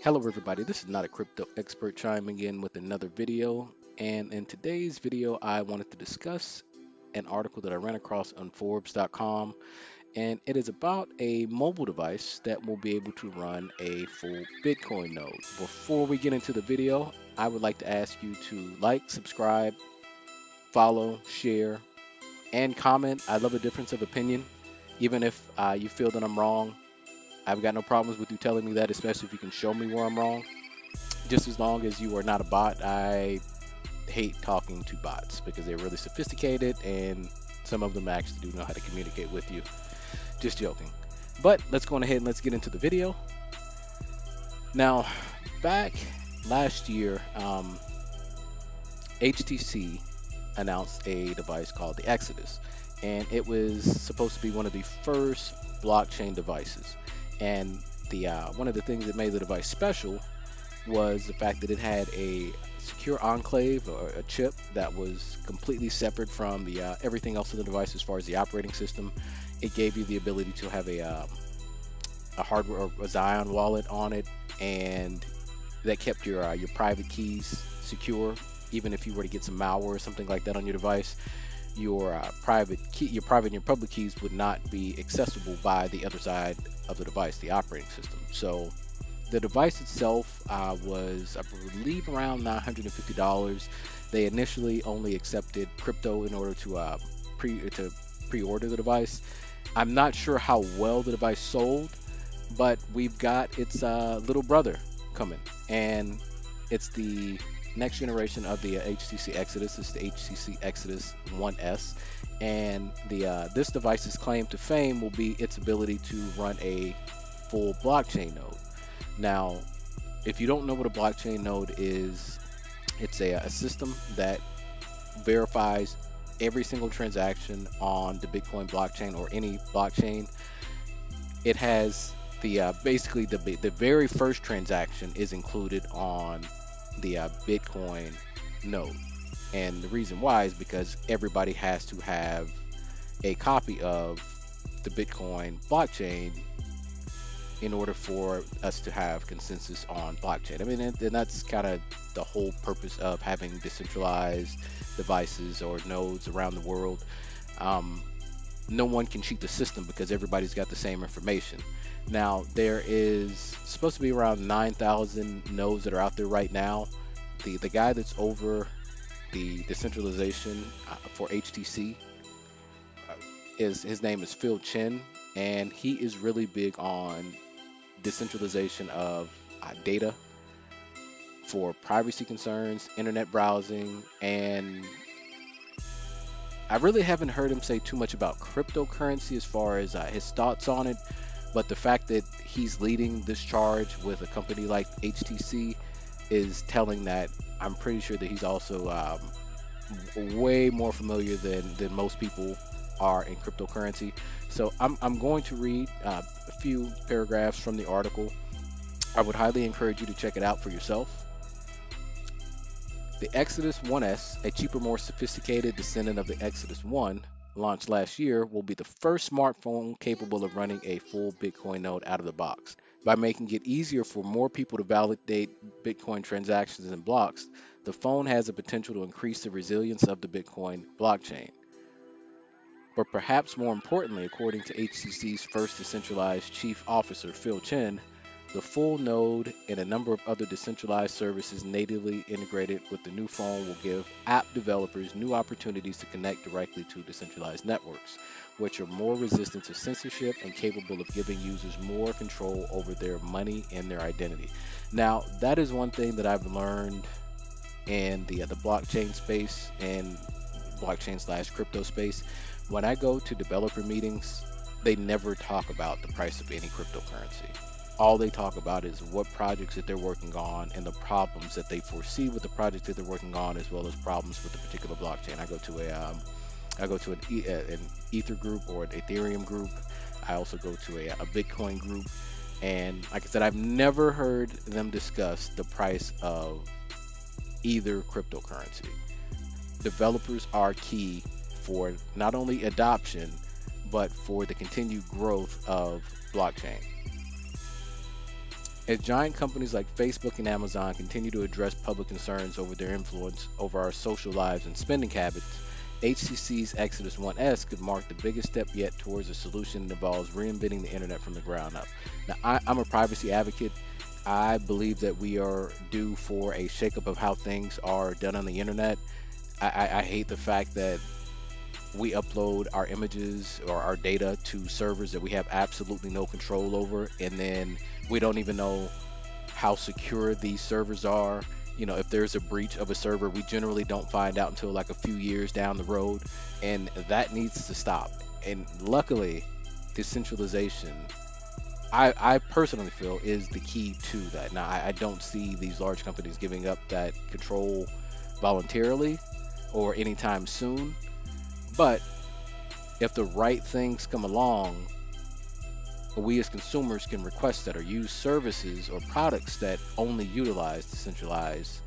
Hello everybody, this is not a crypto expert chiming in with another video, and in today's video I wanted to discuss an article that I ran across on Forbes.com, and it is about a mobile device that will be able to run a full Bitcoin node. Before we get into the video, I would like to ask you to like, subscribe, follow, share, and comment. I love a difference of opinion, even if you feel that I'm wrong. I've got no problems with you telling me that, especially if you can show me where I'm wrong. Just as long as you are not a bot. I hate talking to bots because they're really sophisticated and some of them actually do know how to communicate with you. Just joking. But let's go on ahead and let's get into the video. Now, back last year, HTC announced a device called the Exodus, and it was supposed to be one of the first blockchain devices. And the one of the things that made the device special was the fact that it had a secure enclave or a chip that was completely separate from the everything else in the device as far as the operating system. It gave you the ability to have a hardware or a Zion wallet on it, and that kept your private keys secure. Even if you were to get some malware or something like that on your device, your private key, your private and your public keys would not be accessible by the other side of the device, the operating system. So the device itself was, I believe, around $950. They initially only accepted crypto in order to pre-order the device. I'm not sure how well the device sold, but we've got its little brother coming, and it's the next generation of the HTC Exodus. It's the HTC Exodus 1S, and this device's claim to fame will be its ability to run a full blockchain node. Now, if you don't know what a blockchain node is, it's a system that verifies every single transaction on the Bitcoin blockchain or any blockchain. It has basically the very first transaction is included on the Bitcoin node, and the reason why is because everybody has to have a copy of the Bitcoin blockchain in order for us to have consensus on blockchain. I mean, and that's kind of the whole purpose of having decentralized devices or nodes around the world. No one can cheat the system because everybody's got the same information. Now, there is supposed to be around 9,000 nodes that are out there right now. The guy that's over the decentralization for HTC his name is Phil Chen, and he is really big on decentralization of data for privacy concerns, internet browsing, and I really haven't heard him say too much about cryptocurrency as far as his thoughts on it. But the fact that he's leading this charge with a company like HTC is telling that I'm pretty sure that he's also way more familiar than most people are in cryptocurrency. So I'm going to read a few paragraphs from the article. I would highly encourage you to check it out for yourself. The Exodus 1S, a cheaper, more sophisticated descendant of the Exodus 1, launched last year, will be the first smartphone capable of running a full Bitcoin node out of the box. By making it easier for more people to validate Bitcoin transactions in blocks, the phone has the potential to increase the resilience of the Bitcoin blockchain. But perhaps more importantly, according to HTC's first decentralized chief officer, Phil Chen, the full node and a number of other decentralized services natively integrated with the new phone will give app developers new opportunities to connect directly to decentralized networks, which are more resistant to censorship and capable of giving users more control over their money and their identity. Now, that is one thing that I've learned in the blockchain space and blockchain/crypto space. When I go to developer meetings, they never talk about the price of any cryptocurrency. All they talk about is what projects that they're working on and the problems that they foresee with the projects that they're working on, as well as problems with the particular blockchain. I go to an Ether group or an Ethereum group. I also go to a Bitcoin group, and like I said, I've never heard them discuss the price of either cryptocurrency. Developers are key for not only adoption, but for the continued growth of blockchain. As giant companies like Facebook and Amazon continue to address public concerns over their influence over our social lives and spending habits, HTC's Exodus 1S could mark the biggest step yet towards a solution that involves reinventing the internet from the ground up. Now, I'm a privacy advocate. I believe that we are due for a shakeup of how things are done on the internet. I hate the fact that we upload our images or our data to servers that we have absolutely no control over, and then we don't even know how secure these servers are. You know, if there's a breach of a server, we generally don't find out until like a few years down the road, and that needs to stop. And luckily, decentralization, I personally feel, is the key to that. Now, I don't see these large companies giving up that control voluntarily or anytime soon, but if the right things come along, we as consumers can request that or use services or products that only utilize decentralized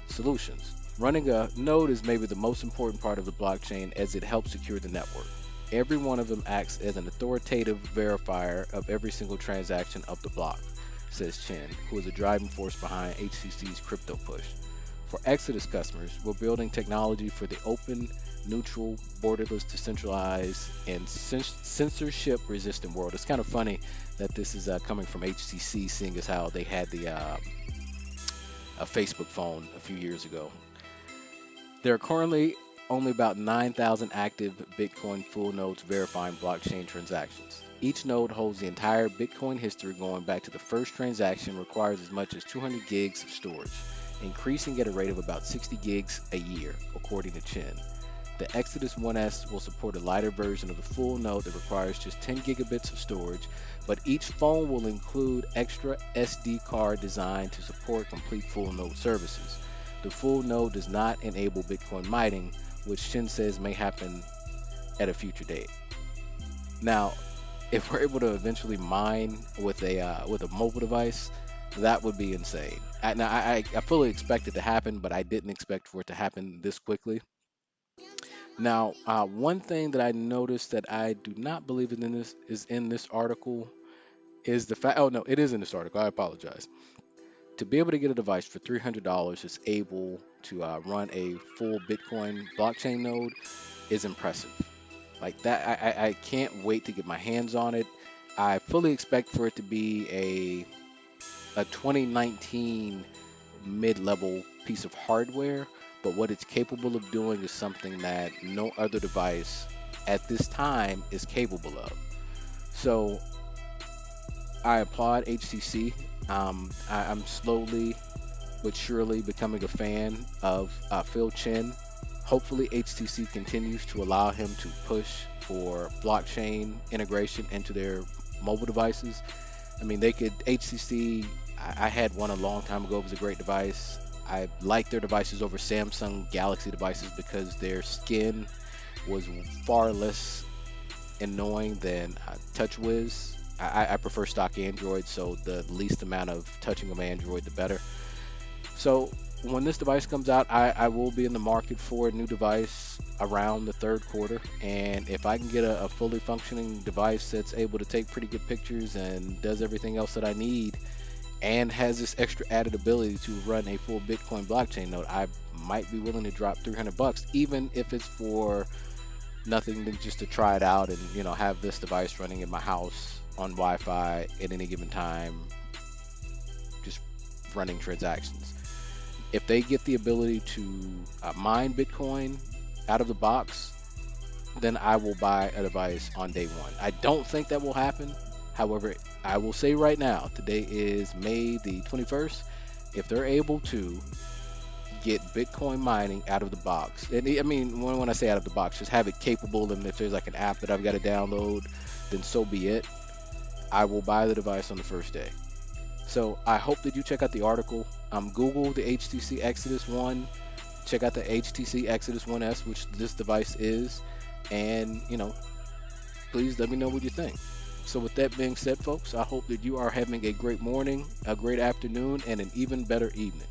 solutions. Running a node is maybe the most important part of the blockchain as it helps secure the network. Every one of them acts as an authoritative verifier of every single transaction of the block, says Chen, who is a driving force behind HTC's crypto push. For Exodus customers, we're building technology for the open, neutral, borderless, decentralized, and censorship-resistant world. It's kind of funny that this is coming from HTC, seeing as how they had a Facebook phone a few years ago. There are currently only about 9,000 active Bitcoin full nodes verifying blockchain transactions. Each node holds the entire Bitcoin history going back to the first transaction, requires as much as 200 gigs of storage, increasing at a rate of about 60 gigs a year, according to Chen. The Exodus 1S will support a lighter version of the full node that requires just 10 gigabits of storage, but each phone will include extra SD card designed to support complete full node services. The full node does not enable Bitcoin mining, which Chen says may happen at a future date. Now, if we're able to eventually mine with a mobile device, that would be insane. I fully expect it to happen, but I didn't expect for it to happen this quickly. Now, one thing that I noticed that I do not believe is in this article is the fact. Oh no, it is in this article. I apologize. To be able to get a device for $300 that's able to run a full Bitcoin blockchain node is impressive. Like that, I can't wait to get my hands on it. I fully expect for it to be a 2019 mid-level piece of hardware, but what it's capable of doing is something that no other device at this time is capable of. So I applaud HTC. I'm slowly but surely becoming a fan of Phil Chen. Hopefully HTC continues to allow him to push for blockchain integration into their mobile devices. I mean, HTC, I had one a long time ago. It was a great device. I like their devices over Samsung Galaxy devices because their skin was far less annoying than TouchWiz. I prefer stock Android, so the least amount of touching of Android, the better. So when this device comes out, I will be in the market for a new device around the third quarter. And if I can get a fully functioning device that's able to take pretty good pictures and does everything else that I need, and has this extra added ability to run a full Bitcoin blockchain node, I might be willing to drop $300, even if it's for nothing than just to try it out and have this device running in my house on Wi-Fi at any given time, just running transactions. If they get the ability to mine Bitcoin out of the box, then I will buy a device on day one. I don't think that will happen. However, I will say right now, today is May the 21st. If they're able to get Bitcoin mining out of the box, and I mean, when I say out of the box, just have it capable, and if there's like an app that I've got to download, then so be it. I will buy the device on the first day. So I hope that you check out the article. Google the HTC Exodus 1, check out the HTC Exodus 1S, which this device is, and please let me know what you think. So with that being said, folks, I hope that you are having a great morning, a great afternoon, and an even better evening.